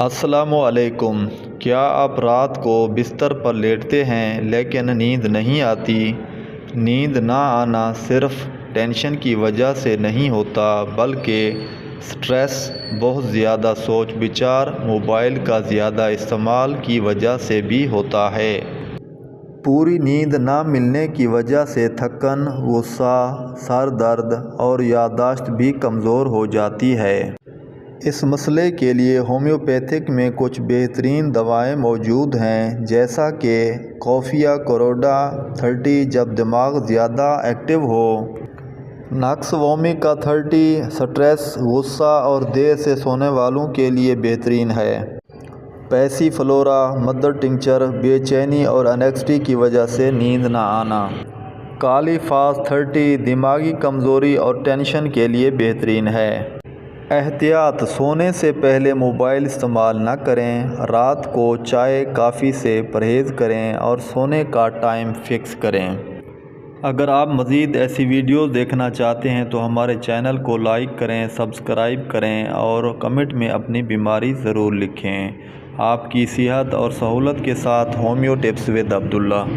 अस्सलामुअलैकुम। क्या आप रात को बिस्तर पर लेटते हैं लेकिन नींद नहीं आती? नींद ना आना सिर्फ टेंशन की वजह से नहीं होता, बल्कि स्ट्रेस, बहुत ज़्यादा सोच विचार, मोबाइल का ज़्यादा इस्तेमाल की वजह से भी होता है। पूरी नींद ना मिलने की वजह से थकन, गुस्सा, सर दर्द और याददाश्त भी कमज़ोर हो जाती है। इस मसले के लिए होम्योपैथिक में कुछ बेहतरीन दवाएं मौजूद हैं, जैसा कि कॉफिया कोरोडा 30 जब दिमाग ज़्यादा एक्टिव हो, नक्स वोमिका 30 स्ट्रेस, गुस्सा और देर से सोने वालों के लिए बेहतरीन है। पैसीफ्लोरा मदर टिंचर, बेचैनी और एंग्जायटी की वजह से नींद ना आना। काली फास 30 दिमागी कमज़ोरी और टेंशन के लिए बेहतरीन है। एहतियात: सोने से पहले मोबाइल इस्तेमाल न करें, रात को चाय कॉफ़ी से परहेज़ करें और सोने का टाइम फिक्स करें। अगर आप मज़ीद ऐसी वीडियोज़ देखना चाहते हैं तो हमारे चैनल को लाइक करें, सब्सक्राइब करें और कमेंट में अपनी बीमारी ज़रूर लिखें। आपकी सेहत और सहूलत के साथ होम्यो टिप्स विद अब्दुल्ला।